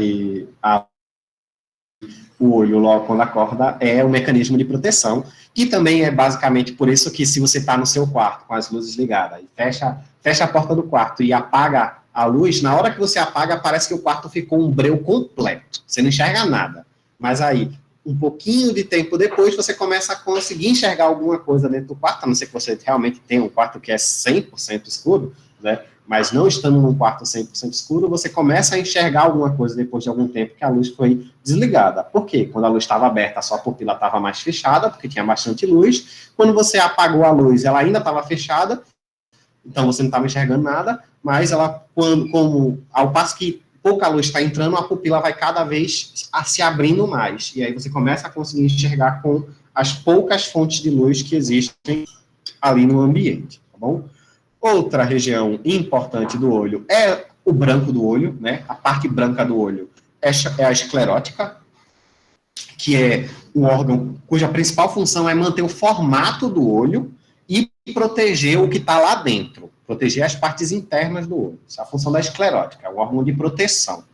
o olho logo quando acorda é um mecanismo de proteção, e também é basicamente por isso que se você está no seu quarto com as luzes ligadas, e fecha a porta do quarto e apaga a luz, na hora que você apaga, parece que o quarto ficou um breu completo, você não enxerga nada, mas aí, um pouquinho de tempo depois, você começa a conseguir enxergar alguma coisa dentro do quarto, a não ser que você realmente tenha um quarto que é 100% escuro, né? Mas não estando num quarto 100% escuro, você começa a enxergar alguma coisa depois de algum tempo que a luz foi desligada. Por quê? Quando a luz estava aberta, a sua pupila estava mais fechada, porque tinha bastante luz. Quando você apagou a luz, ela ainda estava fechada, então você não estava enxergando nada, mas ela, ao passo que pouca luz está entrando, a pupila vai cada vez se abrindo mais. E aí você começa a conseguir enxergar com as poucas fontes de luz que existem ali no ambiente, tá bom? Outra região importante do olho é o branco do olho, né? A parte branca do olho é a esclerótica, que é um órgão cuja principal função é manter o formato do olho e proteger o que está lá dentro, proteger as partes internas do olho. Essa é a função da esclerótica, é um órgão de proteção.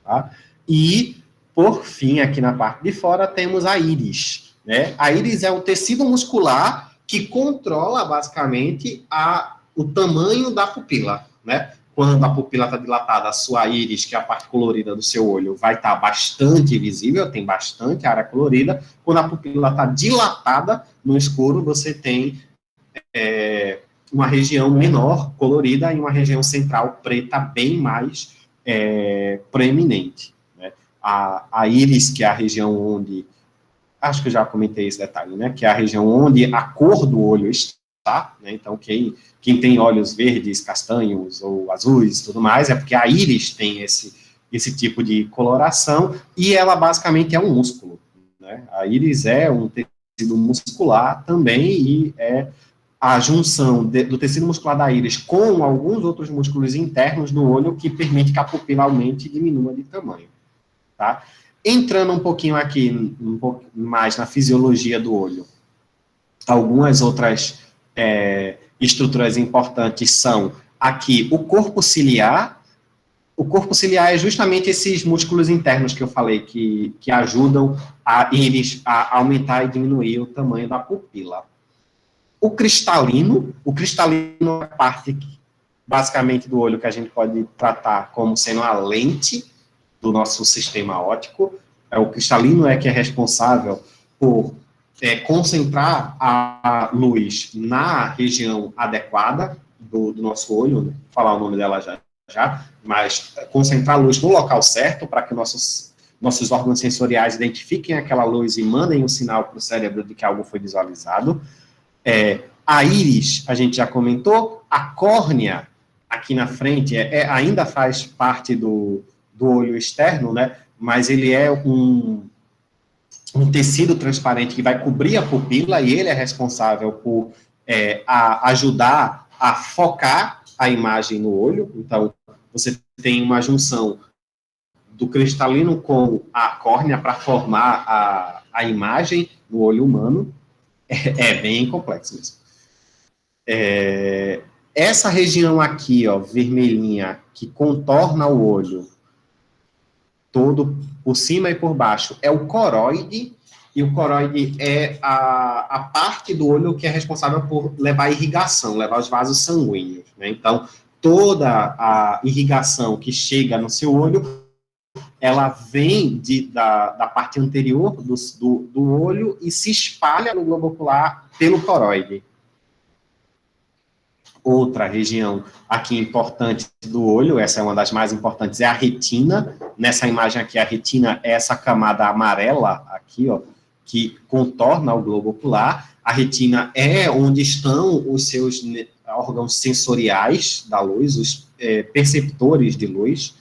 Tá? E, por fim, aqui na parte de fora, temos a íris. Né? A íris é um tecido muscular que controla, basicamente, o tamanho da pupila, né? Quando a pupila está dilatada, a sua íris, que é a parte colorida do seu olho, vai estar bastante visível, tem bastante área colorida. Quando a pupila está dilatada, no escuro, você tem uma região menor colorida e uma região central preta bem mais proeminente. Né? A íris, que é a região onde... Acho que eu já comentei esse detalhe, né? Que é a região onde a cor do olho está, né? Então, quem tem olhos verdes, castanhos ou azuis e tudo mais, é porque a íris tem esse tipo de coloração, e ela basicamente é um músculo, né? A íris é um tecido muscular também, e é a junção do tecido muscular da íris com alguns outros músculos internos do olho que permite que a pupila aumente e diminua de tamanho, tá? Entrando um pouquinho aqui, um pouco mais na fisiologia do olho, algumas outras estruturas importantes são aqui o corpo ciliar. O corpo ciliar é justamente esses músculos internos que eu falei, que ajudam a íris a aumentar e diminuir o tamanho da pupila. O cristalino é a parte, basicamente, do olho que a gente pode tratar como sendo a lente do nosso sistema óptico. O cristalino que é responsável por concentrar a luz na região adequada do nosso olho, né? Vou falar o nome dela já, mas concentrar a luz no local certo para que nossos órgãos sensoriais identifiquem aquela luz e mandem um sinal para o cérebro de que algo foi visualizado. A íris, a gente já comentou, a córnea, aqui na frente, ainda faz parte do olho externo, né? Mas ele é um tecido transparente que vai cobrir a pupila, e ele é responsável por ajudar a focar a imagem no olho. Então, você tem uma junção do cristalino com a córnea para formar a imagem no olho humano. É bem complexo mesmo. Essa região aqui, ó, vermelhinha, que contorna o olho todo, por cima e por baixo, é o coroide, e o coroide é a parte do olho que é responsável por levar a irrigação, levar os vasos sanguíneos, né? Então, toda a irrigação que chega no seu olho, ela vem da parte anterior do olho e se espalha no globo ocular pelo coroide. Outra região aqui importante do olho, essa é uma das mais importantes, é a retina. Nessa imagem aqui, a retina é essa camada amarela aqui, ó, que contorna o globo ocular. A retina é onde estão os seus órgãos sensoriais da luz, os perceptores de luz.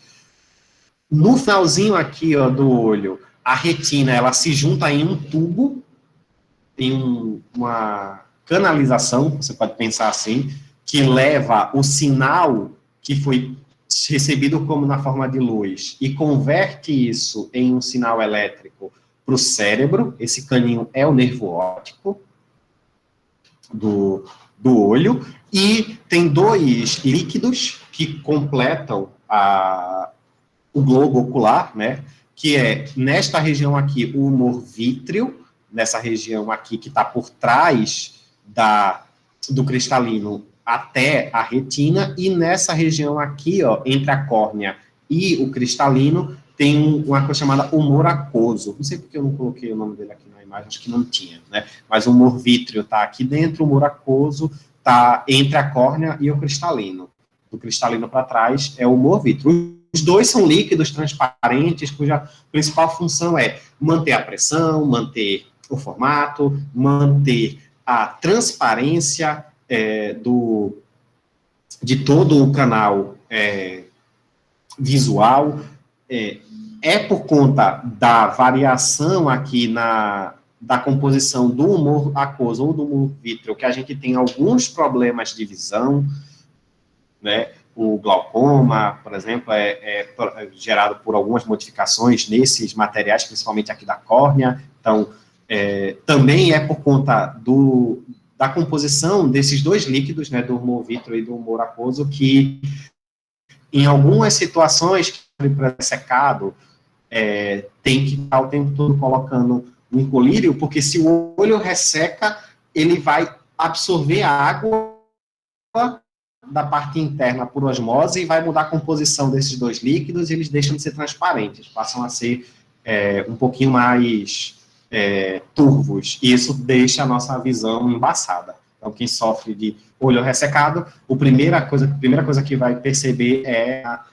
No finalzinho aqui, ó, do olho, a retina, ela se junta em um tubo, em uma canalização, você pode pensar assim, que leva o sinal que foi recebido como na forma de luz e converte isso em um sinal elétrico para o cérebro. Esse caninho é o nervo óptico do olho, e tem dois líquidos que completam o globo ocular, né, que é, nesta região aqui, o humor vítreo, nessa região aqui que está por trás do cristalino até a retina, e nessa região aqui, ó, entre a córnea e o cristalino, tem uma coisa chamada humor aquoso. Não sei porque eu não coloquei o nome dele aqui na imagem, acho que não tinha, né? Mas o humor vítreo está aqui dentro, o humor aquoso está entre a córnea e o cristalino. Do cristalino para trás é o humor vítreo. Os dois são líquidos transparentes, cuja principal função é manter a pressão, manter o formato, manter a transparência de todo o canal visual. É por conta da variação aqui da composição do humor aquoso ou do humor vítreo que a gente tem alguns problemas de visão, né? O glaucoma, por exemplo, é gerado por algumas modificações nesses materiais, principalmente aqui da córnea. Então, também é por conta da composição desses dois líquidos, né, do humor vítreo e do humor aquoso, que em algumas situações, pré-secado, tem que estar o tempo todo colocando um colírio, porque se o olho resseca, ele vai absorver a água da parte interna por osmose e vai mudar a composição desses dois líquidos e eles deixam de ser transparentes, passam a ser um pouquinho mais turvos, e isso deixa a nossa visão embaçada. Então, quem sofre de olho ressecado, a primeira coisa que vai perceber é a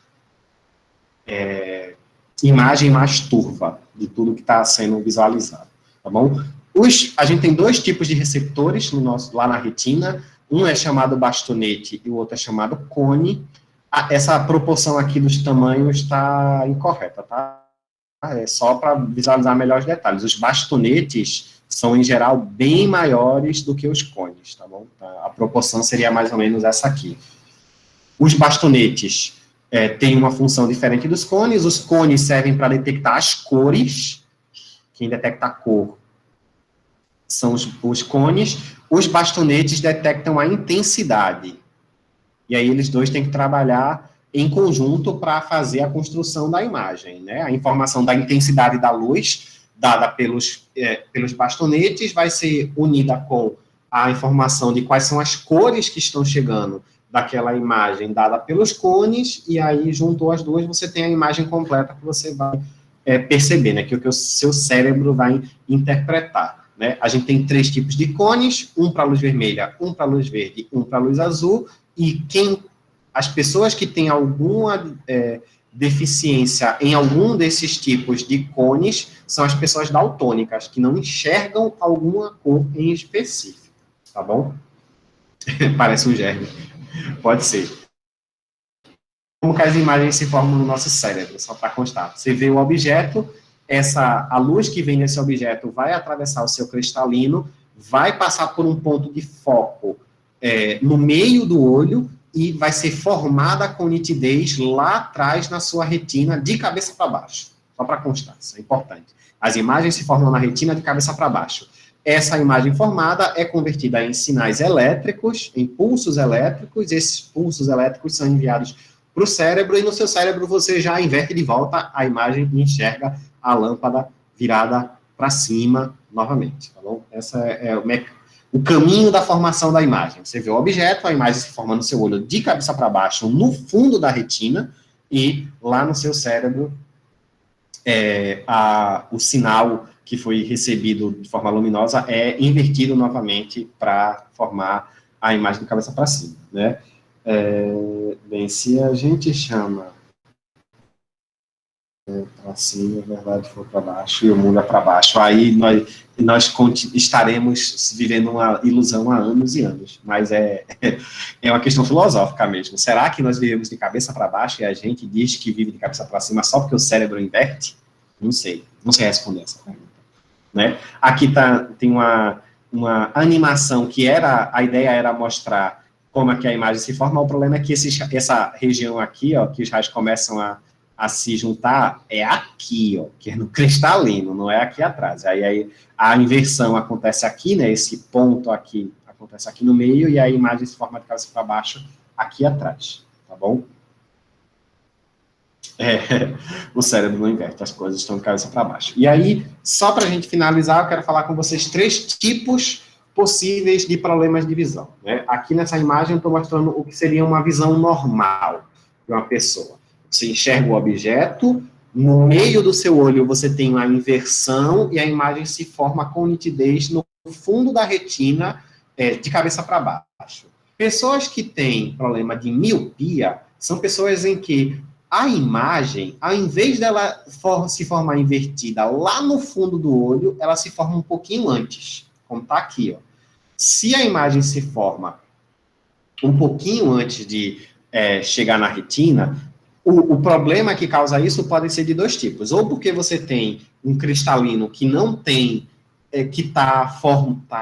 imagem mais turva de tudo que está sendo visualizado, tá bom? A gente tem dois tipos de receptores lá na retina, um é chamado bastonete e o outro é chamado cone. Essa proporção aqui dos tamanhos está incorreta, tá? É só para visualizar melhores detalhes. Os bastonetes são, em geral, bem maiores do que os cones, tá bom? A proporção seria mais ou menos essa aqui. Os bastonetes têm uma função diferente dos cones. Os cones servem para detectar as cores. Quem detecta a cor são os cones. Os bastonetes detectam a intensidade. E aí eles dois têm que trabalhar em conjunto para fazer a construção da imagem, né? A informação da intensidade da luz, dada pelos bastonetes, vai ser unida com a informação de quais são as cores que estão chegando daquela imagem, dada pelos cones, e aí, juntou as duas, você tem a imagem completa que você vai perceber, né? Que o seu cérebro vai interpretar. Né? A gente tem 3 tipos de cones, um para luz vermelha, um para luz verde, um para luz azul, e as pessoas que têm alguma deficiência em algum desses tipos de cones são as pessoas daltônicas, que não enxergam alguma cor em específico, tá bom? Parece um germe. Pode ser. Como que as imagens se formam no nosso cérebro, só para constar. Você vê o objeto, a luz que vem nesse objeto vai atravessar o seu cristalino, vai passar por um ponto de foco no meio do olho e vai ser formada com nitidez lá atrás na sua retina, de cabeça para baixo. Só para constar, isso é importante. As imagens se formam na retina de cabeça para baixo. Essa imagem formada é convertida em sinais elétricos, em pulsos elétricos. Esses pulsos elétricos são enviados para o cérebro, e no seu cérebro você já inverte de volta a imagem e enxerga a lâmpada virada para cima novamente, tá bom? Essa é o caminho da formação da imagem. Você vê o objeto, a imagem se forma no seu olho de cabeça para baixo, no fundo da retina, e lá no seu cérebro, o sinal que foi recebido de forma luminosa é invertido novamente para formar a imagem de cabeça para cima, né? Bem, se a gente chama para cima, a verdade for para baixo e o mundo é para baixo, aí nós estaremos vivendo uma ilusão há anos e anos, mas é uma questão filosófica mesmo. Será que nós vivemos de cabeça para baixo e a gente diz que vive de cabeça para cima só porque o cérebro inverte? Não sei responder essa pergunta, né? Aqui tem uma animação que a ideia era mostrar como é que a imagem se forma. O problema é que essa região aqui, ó, que os raios começam a se juntar, é aqui, ó, que é no cristalino, não é aqui atrás. Aí a inversão acontece aqui, né, esse ponto aqui acontece aqui no meio, e a imagem se forma de cabeça para baixo aqui atrás, tá bom? O cérebro não inverte, as coisas estão de cabeça para baixo. E aí, só para a gente finalizar, eu quero falar com vocês 3 tipos possíveis de problemas de visão. Né? Aqui nessa imagem eu estou mostrando o que seria uma visão normal de uma pessoa. Você enxerga o objeto, no meio do seu olho você tem uma inversão e a imagem se forma com nitidez no fundo da retina, de cabeça para baixo. Pessoas que têm problema de miopia são pessoas em que a imagem, ao invés dela se formar invertida lá no fundo do olho, ela se forma um pouquinho antes, como está aqui, ó. Se a imagem se forma um pouquinho antes de chegar na retina, o problema que causa isso pode ser de 2 tipos. Ou porque você tem um cristalino que não tem, que está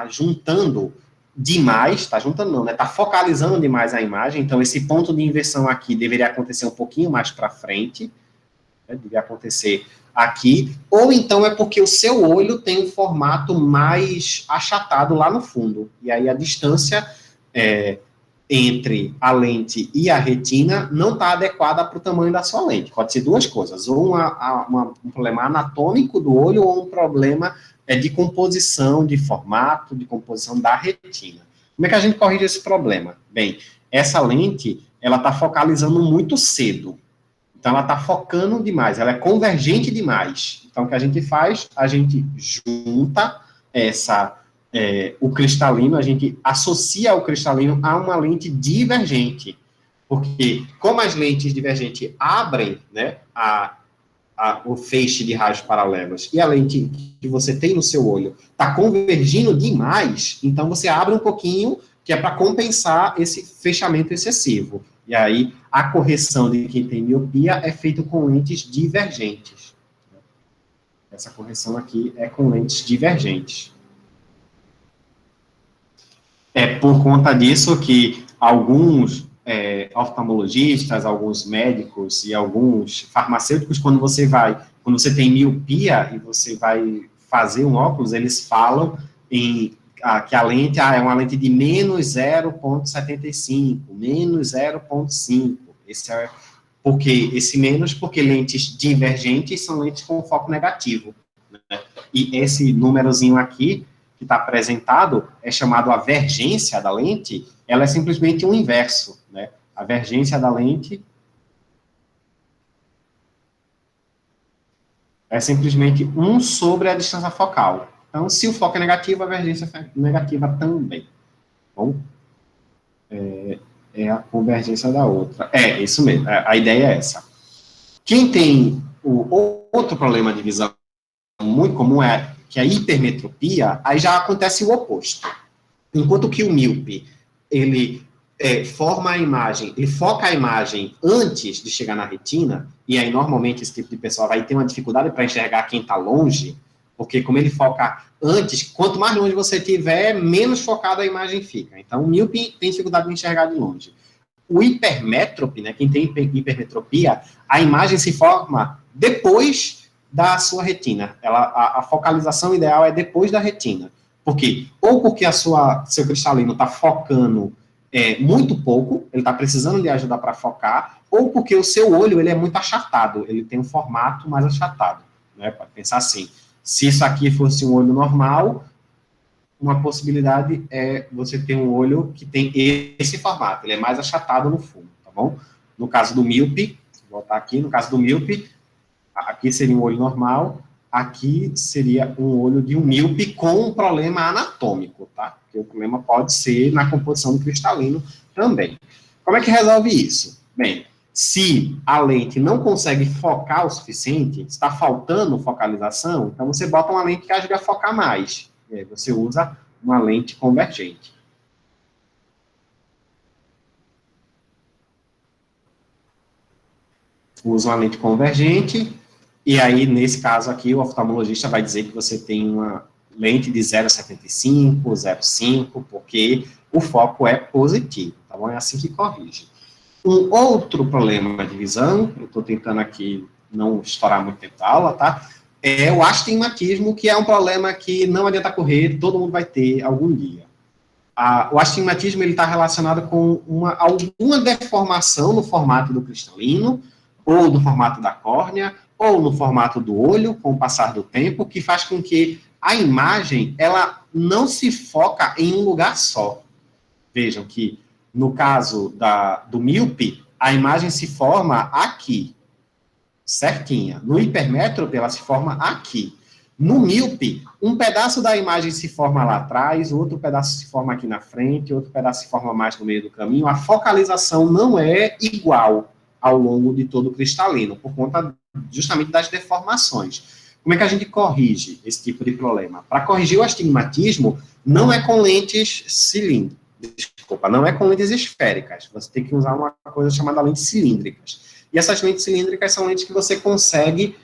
juntando demais, está juntando não, né? Está focalizando demais a imagem, então esse ponto de inversão aqui deveria acontecer um pouquinho mais para frente, né? Deveria acontecer aqui, ou então é porque o seu olho tem um formato mais achatado lá no fundo, e aí a distância entre a lente e a retina não está adequada para o tamanho da sua lente. Pode ser 2 coisas, ou um problema anatômico do olho, ou um problema de composição, de formato, de composição da retina. Como é que a gente corrige esse problema? Bem, essa lente, ela está focalizando muito cedo. Então, ela está focando demais, ela é convergente demais. Então, o que a gente faz? A gente junta o cristalino, a gente associa o cristalino a uma lente divergente. Porque, como as lentes divergentes abrem, né, o feixe de raios paralelos e a lente que você tem no seu olho está convergindo demais, então você abre um pouquinho, que é para compensar esse fechamento excessivo. E aí, a correção de quem tem miopia é feita com lentes divergentes. Essa correção aqui é com lentes divergentes. É por conta disso que alguns oftalmologistas, alguns médicos e alguns farmacêuticos, quando você tem miopia e você vai fazer um óculos, eles falam que a lente é uma lente de menos 0,75, menos 0,5. Porque lentes divergentes são lentes com foco negativo. Né? E esse númerozinho aqui, que está apresentado, é chamado a vergência da lente, ela é simplesmente um inverso, né? A vergência da lente é simplesmente 1 sobre a distância focal. Então, se o foco é negativo, a vergência é negativa também. Bom, é a convergência da outra. Isso mesmo, a ideia é essa. Quem tem o outro problema de visão muito comum que é a hipermetropia, aí já acontece o oposto. Enquanto que o míope, ele forma a imagem, ele foca a imagem antes de chegar na retina, e aí normalmente esse tipo de pessoa vai ter uma dificuldade para enxergar quem está longe, porque como ele foca antes, quanto mais longe você tiver, menos focada a imagem fica. Então o míope tem dificuldade de enxergar de longe. O hipermétrope, né, quem tem hipermetropia, a imagem se forma depois da sua retina. A focalização ideal é depois da retina. Por quê? Ou porque seu cristalino está focando muito pouco, ele está precisando de ajuda para focar, ou porque o seu olho ele é muito achatado, ele tem um formato mais achatado. Né? Pode pensar assim, se isso aqui fosse um olho normal, uma possibilidade é você ter um olho que tem esse formato, ele é mais achatado no fundo, tá bom? No caso do míope, vou voltar aqui, no caso do míope, aqui seria um olho normal, aqui seria um olho de um míope com um problema anatômico, tá? Porque o problema pode ser na composição do cristalino também. Como é que resolve isso? Bem, se a lente não consegue focar o suficiente, está faltando focalização, então você bota uma lente que ajude a focar mais. E aí você usa uma lente convergente. Usa uma lente convergente, e aí, nesse caso aqui, o oftalmologista vai dizer que você tem uma lente de 0,75, 0,5, porque o foco é positivo, tá bom? É assim que corrige. Um outro problema de visão, eu estou tentando aqui não estourar muito tempo da aula, tá? É o astigmatismo, que é um problema que não adianta correr, todo mundo vai ter algum dia. O astigmatismo está relacionado com alguma deformação no formato do cristalino, ou no formato da córnea, ou no formato do olho, com o passar do tempo, que faz com que a imagem, ela não se foca em um lugar só. Vejam que, no caso do míope, a imagem se forma aqui, certinha. No hipermétrope, ela se forma aqui. No míope, um pedaço da imagem se forma lá atrás, outro pedaço se forma aqui na frente, outro pedaço se forma mais no meio do caminho. A focalização não é igual ao longo de todo o cristalino, por conta justamente das deformações. Como é que a gente corrige esse tipo de problema? Para corrigir o astigmatismo, não é com lentes cilíndricas. Desculpa, não é com lentes esféricas. Você tem que usar uma coisa chamada lentes cilíndricas. E essas lentes cilíndricas são lentes que você consegue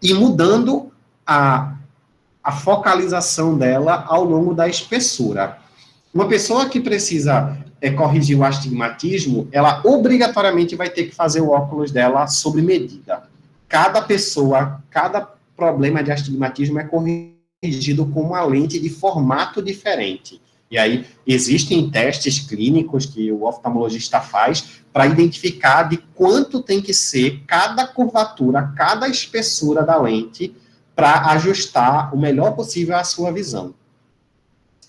ir mudando a focalização dela ao longo da espessura. Uma pessoa que precisa corrigir o astigmatismo, ela obrigatoriamente vai ter que fazer o óculos dela sob medida. Cada pessoa, cada problema de astigmatismo é corrigido com uma lente de formato diferente. E aí, existem testes clínicos que o oftalmologista faz para identificar de quanto tem que ser cada curvatura, cada espessura da lente para ajustar o melhor possível a sua visão.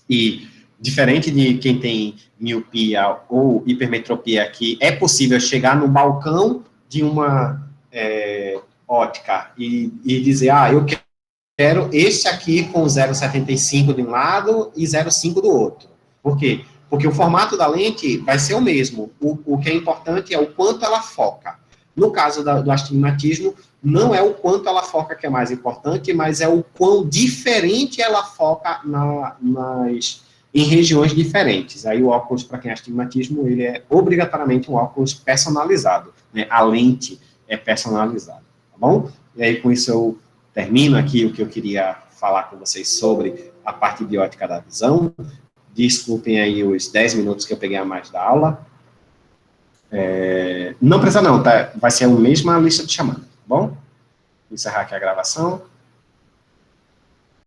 E, diferente de quem tem miopia ou hipermetropia, que é possível chegar no balcão de uma ótica e dizer, eu quero este aqui com 0,75 de um lado e 0,5 do outro. Por quê? Porque o formato da lente vai ser o mesmo. O que é importante é o quanto ela foca. No caso do astigmatismo, não é o quanto ela foca que é mais importante, mas é o quão diferente ela foca em regiões diferentes. Aí o óculos, para quem é astigmatismo, ele é obrigatoriamente um óculos personalizado, né? A lente é personalizada, tá bom? E aí, com isso, eu termino aqui o que eu queria falar com vocês sobre a parte de ótica da visão. Desculpem aí os 10 minutos que eu peguei a mais da aula. Não precisa não, tá? Vai ser a mesma lista de chamada, tá bom? Vou encerrar aqui a gravação.